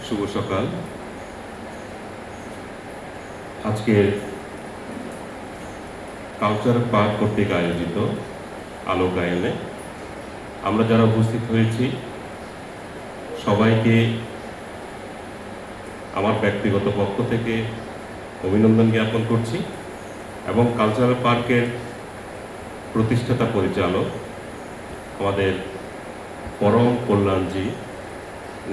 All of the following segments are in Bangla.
শুভ সকাল। আজকের কালচার পার্ক কর্তৃক আয়োজিত আলো গায়নে আমরা যারা উপস্থিত হয়েছি সবাইকে আমার ব্যক্তিগত পক্ষ থেকে অভিনন্দন জ্ঞাপন করছি এবং কালচারাল পার্কের প্রতিষ্ঠাতা পরিচালক আমাদের পরম কল্যাণজি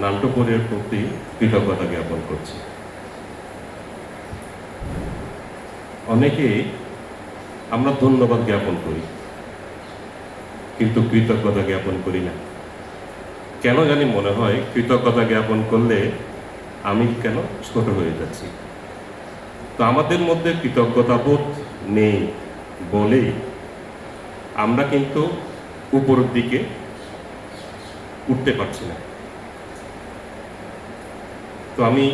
নান্টুপুরের প্রতি কৃতজ্ঞতা জ্ঞাপন করছি। অনেকে আমরা ধন্যবাদ জ্ঞাপন করি কিন্তু কৃতজ্ঞতা জ্ঞাপন করি না। কেন জানি মনে হয় কৃতজ্ঞতা জ্ঞাপন করলে আমি কেন ছোট হয়ে যাচ্ছি। তো আমাদের মধ্যে কৃতজ্ঞতাবোধ নেই বলেই আমরা কিন্তু উপরের দিকে উঠতে পারছি না। তো আমি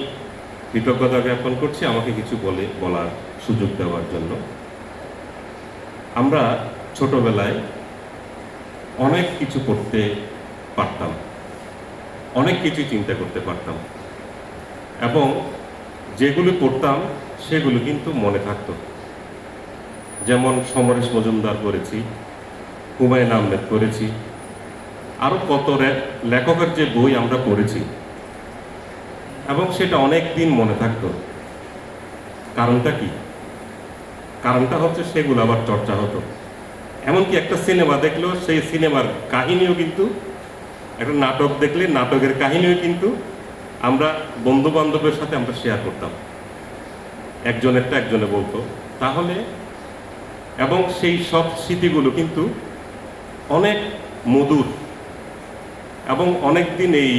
কৃতজ্ঞতা জ্ঞাপন করছি আমাকে কিছু বলার সুযোগ দেওয়ার জন্য। আমরা ছোটবেলায় অনেক কিছু করতে পারতাম, অনেক কিছু চিন্তা করতে পারতাম এবং যেগুলো করতাম সেগুলো কিন্তু মনে থাকতো। যেমন সমরেশ মজুমদার করেছি, হুমায়ুন আহমেদ করেছি, আরও কত লেখকের যে বই আমরা পড়েছি এবং সেটা অনেক দিন মনে থাকতো। কারণটা কি? কারণটা হচ্ছে সেগুলো আবার চর্চা হতো। এমনকি একটা সিনেমা দেখলেও সেই সিনেমার কাহিনীও কিন্তু, একটা নাটক দেখলে নাটকের কাহিনীও কিন্তু আমরা বন্ধু বান্ধবের সাথে আমরা শেয়ার করতাম, একজনেরটা একজনে বলতো। তাহলে এবং সেই সব স্মৃতিগুলো কিন্তু অনেক মধুর এবং অনেক দিন এই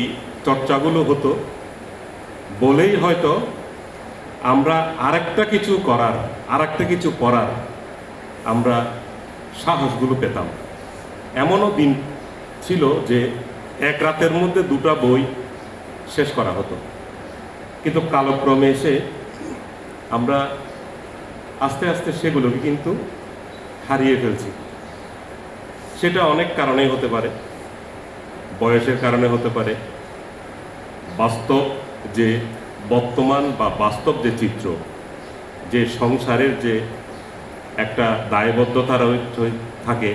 চর্চাগুলো হতো বলেই হয়তো আমরা আরেকটা কিছু করার, আরেকটা কিছু পড়ার আমরা সাহসগুলো পেতাম। এমনও দিন ছিল যে এক রাতের মধ্যে 2টা বই শেষ করা হতো, কিন্তু কালক্রমে এসে আমরা আস্তে আস্তে সেগুলোকে কিন্তু হারিয়ে ফেলছি। সেটা অনেক কারণেই হতে পারে, বয়সের কারণে হতে পারে, বাস্তব যে বর্তমান বা বাস্তব যে চিত্র, যে সংসারের যে একটা দায়বদ্ধতা থাকে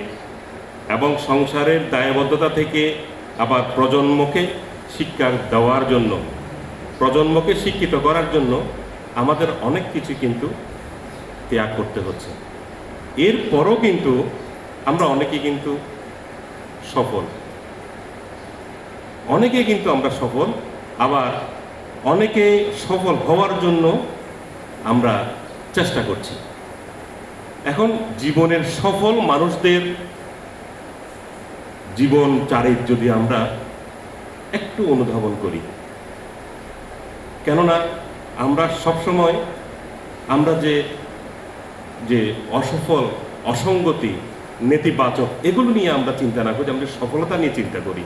এবং সংসারের দায়বদ্ধতা থেকে আবার প্রজন্মকে শিক্ষা দেওয়ার জন্য, প্রজন্মকে শিক্ষিত করার জন্য আমাদের অনেক কিছু কিন্তু ত্যাগ করতে হচ্ছে। এরপরও কিন্তু আমরা অনেকে কিন্তু সফল, অনেকে কিন্তু আমরা সফল, আবার অনেকে সফল হওয়ার জন্য আমরা চেষ্টা করছি। এখন জীবনের সফল মানুষদের জীবন চারিত যদি আমরা একটু অনুধাবন করি, কেননা আমরা সবসময় আমরা যে অসফল, অসঙ্গতি, নেতিবাচক এগুলো নিয়ে আমরা চিন্তা না করি, আমরা সফলতা নিয়ে চিন্তা করি,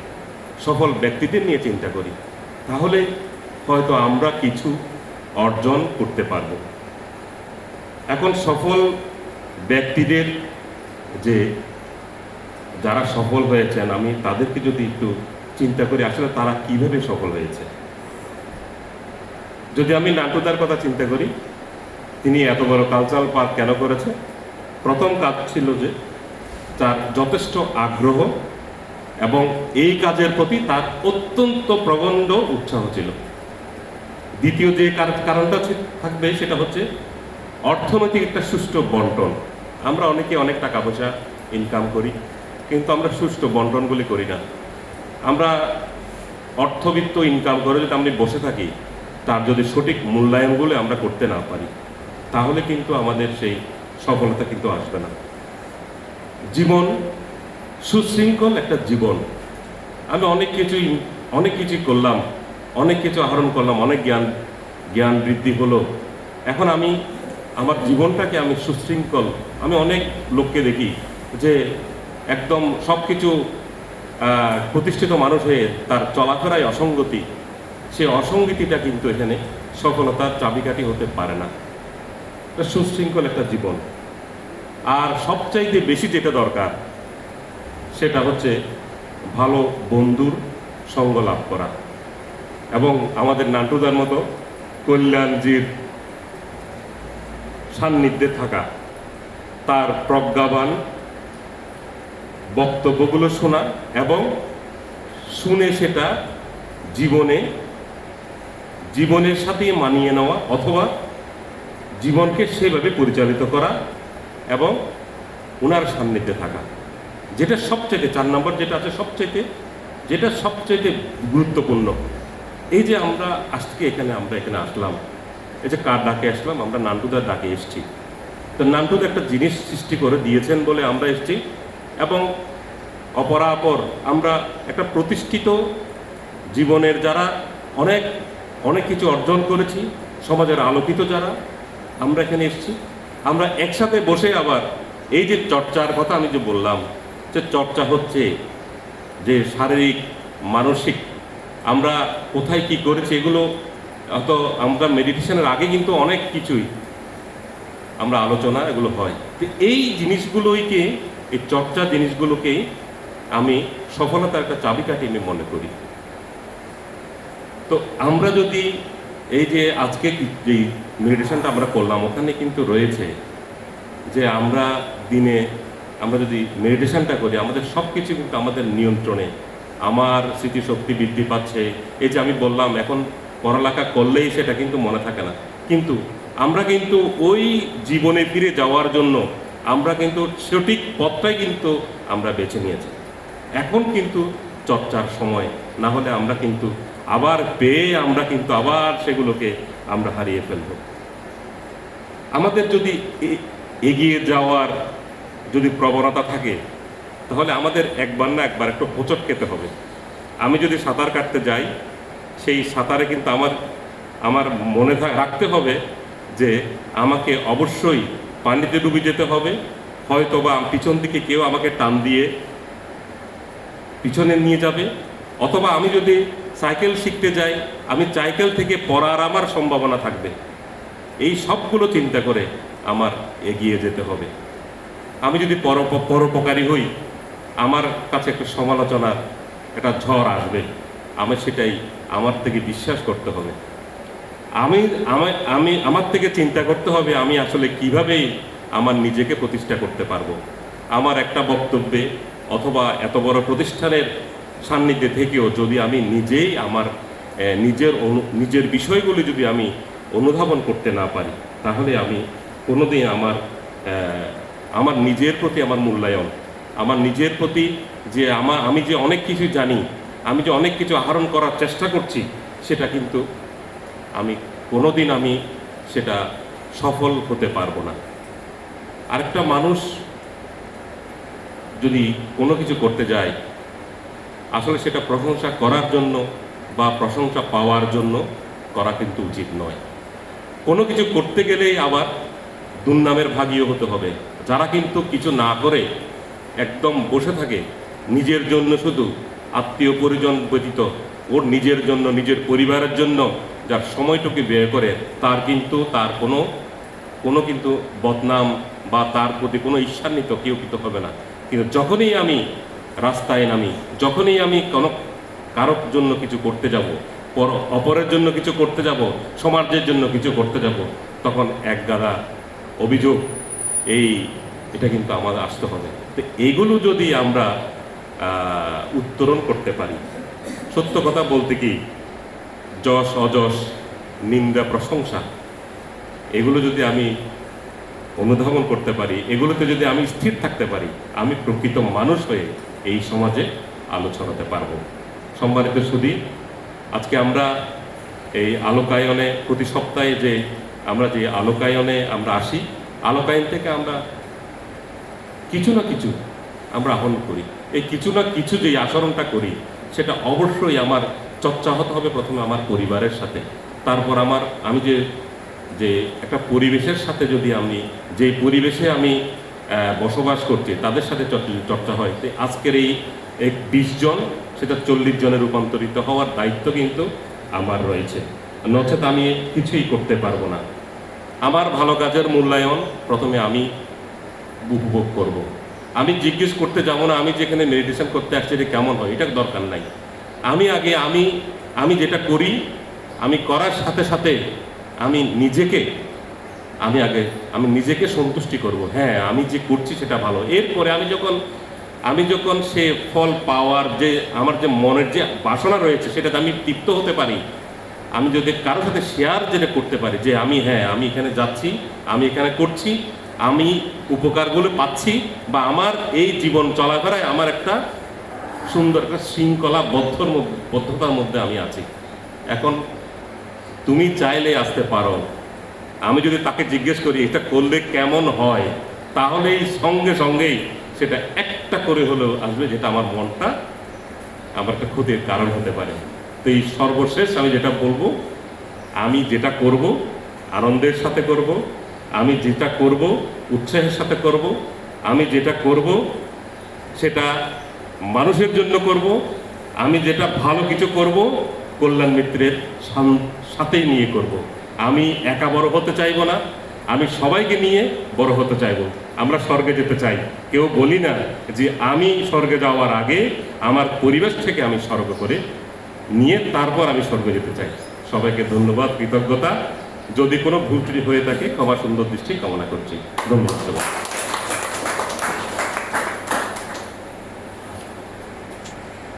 সফল ব্যক্তিদের নিয়ে চিন্তা করি, তাহলে হয়তো আমরা কিছু অর্জন করতে পারব। এখন সফল ব্যক্তিদের যে যারা সফল হয়েছেন, আমি তাদেরকে যদি একটু চিন্তা করি আসলে তারা কিভাবে সফল হয়েছে। যদি আমি নান্টুদার কথা চিন্তা করি, তিনি এত বড় কালচারাল পার্ক কেন করেছে? প্রথম কাজ ছিল যে তার যথেষ্ট আগ্রহ এবং এই কাজের প্রতি তার অত্যন্ত প্রবন্ধ উৎসাহ ছিল। দ্বিতীয় যে কারণটা থাকবে সেটা হচ্ছে অর্থনৈতিক একটা সুষ্ঠু বন্টন। আমরা অনেকে অনেক টাকা পয়সা ইনকাম করি কিন্তু আমরা সুষ্ঠু বন্টনগুলি করি না। আমরা অর্থবিত্ত ইনকাম করে যদি আমরা বসে থাকি, তার যদি সঠিক মূল্যায়নগুলো আমরা করতে না পারি, তাহলে কিন্তু আমাদের সেই সফলতা কিন্তু আসবে না। জীবন সুশৃঙ্খল একটা জীবন। আমি অনেক কিছুই করলাম, অনেক কিছু আহরণ করলাম, অনেক জ্ঞান বৃদ্ধি হলো। এখন আমি আমার জীবনটাকে আমি সুশৃঙ্খল, আমি অনেক লোককে দেখি যে একদম সব কিছু প্রতিষ্ঠিত মানুষ হয়ে তার চলাফেরায় অসঙ্গতি, সেই অসঙ্গতিটা কিন্তু এখানে সফলতার চাবিকাঠি হতে পারে না। সুশৃঙ্খল একটা জীবন। আর সবচাইতে বেশি যেটা দরকার সেটা হচ্ছে ভালো বন্ধুর সঙ্গ লাভ করা। এবং আমাদের নান্টুদার মতো কল্যাণজির সান্নিধ্যে থাকা, তার প্রজ্ঞাবান বক্তব্যগুলো শোনা এবং শুনে সেটা জীবনের সাথে মানিয়ে নেওয়া অথবা জীবনকে সেভাবে পরিচালিত করা এবং ওনার সান্নিধ্যে থাকা, যেটা সবচেয়ে 4 নম্বর যেটা আছে যেটা সবচেয়ে গুরুত্বপূর্ণ। এই যে আমরা আজকে আমরা এখানে আসলাম, এই যে কার ডাকে আসলাম, আমরা নান্টুদার ডাকে এসেছি। তো নান্টুদা একটা জিনিস সৃষ্টি করে দিয়েছেন বলে আমরা এসেছি এবং অপরাপর আমরা একটা প্রতিষ্ঠিত জীবনের যারা অনেক অনেক কিছু অর্জন করেছি, সমাজের আলোকিত যারা, আমরা এখানে এসেছি। আমরা একসাথে বসে আবার এই যে চর্চার কথা আমি যে বললাম, যে চর্চা হচ্ছে যে শারীরিক মানসিক আমরা কোথায় কি করেছি, এগুলো অত আমরা মেডিটেশনের আগে কিন্তু অনেক কিছুই আমরা আলোচনা এগুলো হয়। তো এই জিনিসগুলোকে, এই চর্চা জিনিসগুলোকেই আমি সফলতার একটা চাবিকাঠি আমি মনে করি। তো আমরা যদি এই যে আজকে যেই মেডিটেশনটা আমরা করলাম, ওখানে কিন্তু রয়েছে যে আমরা দিনে আমরা যদি মেডিটেশনটা করি, আমাদের সব কিছু কিন্তু আমাদের নিয়ন্ত্রণে, আমার স্মৃতিশক্তি বৃদ্ধি পাচ্ছে। এই যে আমি বললাম এখন পড়ালেখা করলেই সেটা কিন্তু মনে থাকে না, কিন্তু আমরা কিন্তু ওই জীবনে ফিরে যাওয়ার জন্য আমরা কিন্তু সঠিক পথটাই কিন্তু আমরা বেছে নিয়েছি। এখন কিন্তু চর্চার সময়, না হলে আমরা কিন্তু আবার আমরা কিন্তু আবার সেগুলোকে আমরা হারিয়ে ফেলব। আমাদের যদি এগিয়ে যাওয়ার যদি প্রবণতা থাকে, তাহলে আমাদের একবার না একবার একটু হোঁচট খেতে হবে। আমি যদি সাঁতার কাটতে যাই, সেই সাঁতারে কিন্তু আমার মনে রাখতে হবে যে আমাকে অবশ্যই পানিতে ডুবে যেতে হবে, হয়তো বা পিছন দিকে কেউ আমাকে টান দিয়ে পিছনে নিয়ে যাবে, অথবা আমি যদি সাইকেল শিখতে যাই, আমি সাইকেল থেকে পড়ার আমার সম্ভাবনা থাকবে। এই সবগুলো চিন্তা করে আমার এগিয়ে যেতে হবে। আমি যদি পরোপকারী হই, আমার কাছে একটা সমালোচনার একটা ঝড় আসবে, সেটাই আমার থেকে বিশ্বাস করতে হবে। আমার থেকে চিন্তা করতে হবে আমি আসলে কিভাবে আমার নিজেকে প্রতিষ্ঠা করতে পারবো। আমার একটা বক্তব্যে অথবা এত বড় প্রতিষ্ঠানের সান্নিধ্যে থেকেও যদি আমি নিজেই আমার নিজের বিষয়গুলি যদি আমি অনুধাবন করতে না পারি, তাহলে আমি কোনোদিন আমার নিজের প্রতি আমার মূল্যায়ন, আমার নিজের প্রতি যে আমি যে অনেক কিছু জানি, আমি যে অনেক কিছু আহরণ করার চেষ্টা করছি, সেটা কিন্তু কোনোদিন আমি সেটা সফল হতে পারবো না। আরেকটা মানুষ যদি কোনো কিছু করতে যায়, আসলে সেটা প্রশংসা করার জন্য বা প্রশংসা পাওয়ার জন্য করা কিন্তু উচিত নয়। কোনো কিছু করতে গেলেই আবার দুর্নামের ভাগীও হতে হবে। যারা কিন্তু কিছু না করে একদম বসে থাকে নিজের জন্য, শুধু আত্মীয় পরিজন ব্যতীত ওর নিজের জন্য, নিজের পরিবারের জন্য যার সময়টুকু ব্যয় করে, তার কোনো কিন্তু বদনাম বা তার প্রতি কোনো ঈর্ষান্বিত কেউ কিন্তু হবে না। কিন্তু যখনই আমি রাস্তায় নামি, যখনই আমি কারোর জন্য কিছু করতে যাব, অপরের জন্য কিছু করতে যাব, সমাজের জন্য কিছু করতে যাব, তখন একগাদা অভিযোগ এটা কিন্তু আমাদের আসতে হবে। তো এইগুলো যদি আমরা উত্তরণ করতে পারি, সত্য কথা বলতে কি যশ অযশ, নিন্দা প্রশংসা, এগুলো যদি আমি অনুধাবন করতে পারি, এগুলোতে যদি আমি স্থির থাকতে পারি, আমি প্রকৃত মানুষ হয়ে এই সমাজে আলো ছড়াতে পারব। সম্মানিত সুধী, আজকে আমরা এই আলোকায়নে প্রতি সপ্তাহে যে আলোকায়নে আমরা আসি, আলোকায়ন থেকে আমরা কিছু না কিছু আমরা আহরণ করি। এই কিছু না কিছু যে আচরণটা করি, সেটা অবশ্যই আমার চর্চা হতে হবে প্রথমে আমার পরিবারের সাথে, তারপর আমি যে একটা পরিবেশের সাথে, যদি যে পরিবেশে আমি বসবাস করছি তাদের সাথে চর্চা হয়, আজকের এই 20 জন সেটা 40 জনে রূপান্তরিত হওয়ার দায়িত্ব কিন্তু আমার রয়েছে, নচেত আমি কিছুই করতে পারবো না। আমার ভালো কাজের মূল্যায়ন প্রথমে আমি উপভোগ করব। আমি জিজ্ঞেস করতে যাবো না আমি যেখানে মেডিটেশন করতে আসছি এটা কেমন হয়, এটা দরকার নাই। আমি আমি যেটা করি, আমি করার সাথে সাথে আমি নিজেকে সন্তুষ্টি করব, হ্যাঁ আমি যে করছি সেটা ভালো। এরপরে আমি যখন সে ফল পাওয়ার যে আমার যে মনের যে বাসনা রয়েছে সেটাতে আমি তৃপ্ত হতে পারি, আমি যদি কারোর সাথে শেয়ার যেটা করতে পারি যে আমি এখানে যাচ্ছি, আমি এখানে করছি, আমি উপকারগুলো পাচ্ছি, বা আমার এই জীবন চলাফেরায় আমার একটা সুন্দর একটা শৃঙ্খলা বদ্ধতার মধ্যে আমি আছি। এখন তুমি চাইলে আসতে পারো, আমি যদি তাকে জিজ্ঞেস করি এটা করলে কেমন হয়, তাহলেই সঙ্গে সঙ্গেই সেটা একটা করে হলেও আসবে, যেটা আমার মনটা আমার একটা ক্ষতির কারণ হতে পারে। তো এই সর্বশেষ আমি যেটা বলবো, আমি যেটা করব আনন্দের সাথে করব, আমি যেটা করব উৎসাহের সাথে করব, আমি যেটা করব সেটা মানুষের জন্য করব, আমি যেটা ভালো কিছু করব কল্যাণ মিত্রের সাথেই নিয়ে করব। আমি একা বড় হতে চাইব না, আমি সবাইকে নিয়ে বড় হতে চাইব। আমরা স্বর্গে যেতে চাই, কেউ বলি না যে আমি স্বর্গে যাওয়ার আগে আমার পরিবেশ থেকে আমি স্বর্গ করে নিয়ে তারপর আমি স্বর্গে যেতে চাই। সবাইকে ধন্যবাদ, কৃতজ্ঞতা। যদি কোনো ভুল ত্রুটি হয়ে থাকে ক্ষমা সুন্দর দৃষ্টি কামনা করছি। ধন্যবাদ সবাই।